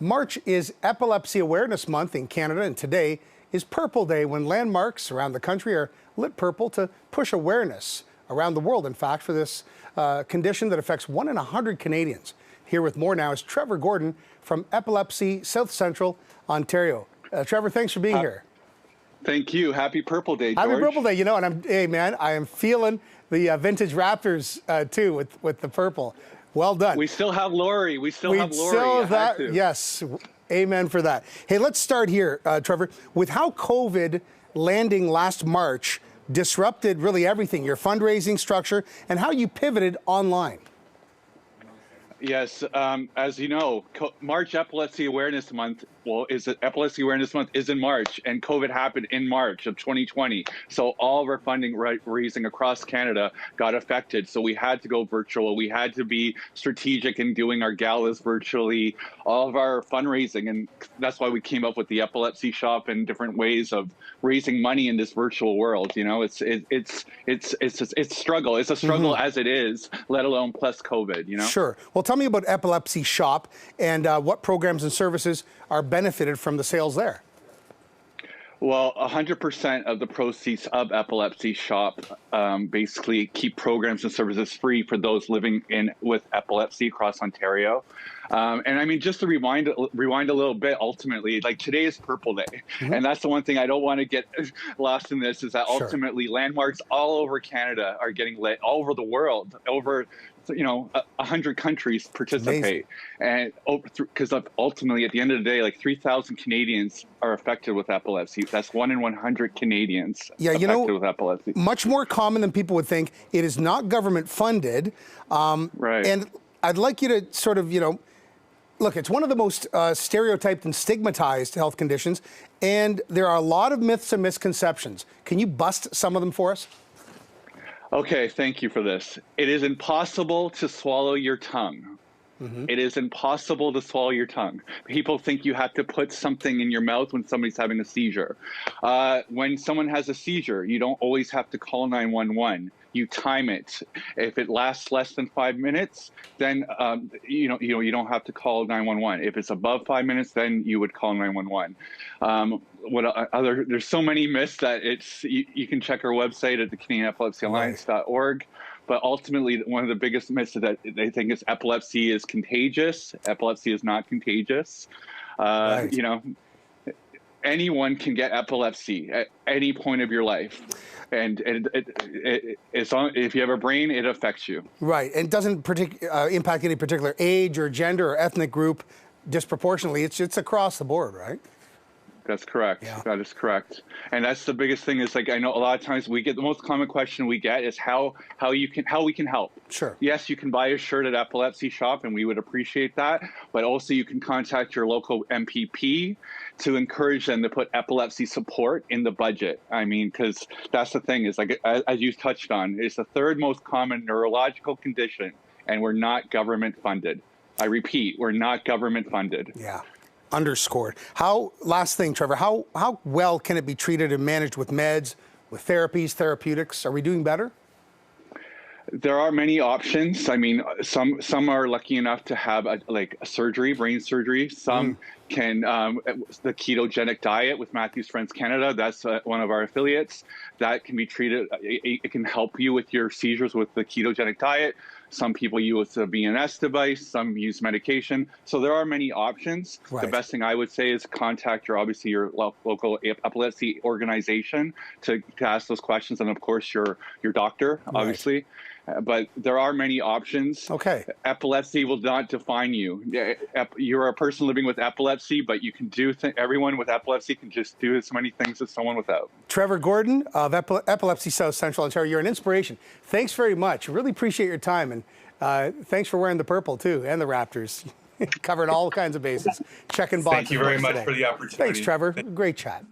March is Epilepsy Awareness Month in Canada, and today is Purple Day, when landmarks around the country are lit purple to push awareness around the world, in fact, for this condition that affects 1 in 100 Canadians. Here with more now is Trevor Gordon from Epilepsy South Central, Ontario. Trevor, thanks for being here. Thank you. Happy Purple Day, George. Happy Purple Day. You know, and hey, man, I am feeling the vintage Raptors too with the purple. Well done. We still have Lori. We still have Lori. Yes. Amen for that. Hey, let's start here, Trevor, with how COVID landing last March disrupted really everything, your fundraising structure, and how you pivoted online. Yes, as you know, March Epilepsy Awareness Month, Epilepsy Awareness Month is in March, and COVID happened in March of 2020. So all of our funding raising across Canada got affected. So we had to go virtual. We had to be strategic in doing our galas virtually, all of our fundraising. And that's why we came up with the Epilepsy Shop and different ways of raising money in this virtual world. You know, it's a struggle. It's a struggle as it is, let alone plus COVID, you know? Sure. Well, tell me about Epilepsy Shop and what programs and services are benefited from the sales there. Well, 100% of the proceeds of Epilepsy Shop basically keep programs and services free for those living with epilepsy across Ontario. And I mean, just to rewind a little bit, ultimately, like today is Purple Day. And that's the one thing I don't want to get lost in this, is that ultimately landmarks all over Canada are getting lit, all over the world, over 100 countries participate. And because ultimately, at the end of the day, like 3,000 Canadians are affected with epilepsy. That's 1 in 100 Canadians affected with epilepsy. Much more common than people would think. It is not government funded. Right. And I'd like you to sort of, look, it's one of the most stereotyped and stigmatized health conditions, and there are a lot of myths and misconceptions. Can you bust some of them for us? Okay, thank you for this. It is impossible to swallow your tongue. It is impossible to swallow your tongue. People think you have to put something in your mouth when somebody's having a seizure. When someone has a seizure, you don't always have to call 911. You time it. If it lasts less than 5 minutes, then you don't have to call 911. If it's above 5 minutes, then you would call 911. There's so many myths that you can check our website at the CanadianEpilepsyAlliance.org. But ultimately, one of the biggest myths is that they think epilepsy is contagious. Epilepsy is not contagious. Anyone can get epilepsy at any point of your life. And if you have a brain, it affects you. Right. And it doesn't impact any particular age or gender or ethnic group disproportionately. It's across the board, right? That's correct. Yeah. That is correct. And that's the biggest thing, is like, I know a lot of times the most common question we get is how we can help. Sure. Yes, you can buy a shirt at Epilepsy Shop, and we would appreciate that. But also you can contact your local MPP to encourage them to put epilepsy support in the budget. I mean, because that's the thing, is like, as you touched on, it's the third most common neurological condition, and we're not government funded. I repeat, we're not government funded. Yeah. Underscored. Last thing, Trevor, how well can it be treated and managed with meds, with therapies, therapeutics? Are we doing better? There are many options. I mean, some are lucky enough to have a surgery, brain surgery. Some can, the ketogenic diet with Matthew's Friends Canada, that's one of our affiliates. That can be treated, it can help you with your seizures with the ketogenic diet. Some people use a VNS device, some use medication. So there are many options. Right. The best thing I would say is contact your local epilepsy organization to ask those questions, and of course your doctor, obviously. Right. But there are many options. Okay. Epilepsy will not define you. You're a person living with epilepsy, but you can do everyone with epilepsy can just do as many things as someone without. Trevor Gordon of Epilepsy South Central Ontario, you're an inspiration. Thanks very much. Really appreciate your time, and thanks for wearing the purple too, and the Raptors. Covering all kinds of bases. Checking boxes. Thank you very much for the opportunity. Thanks, Trevor. Great chat.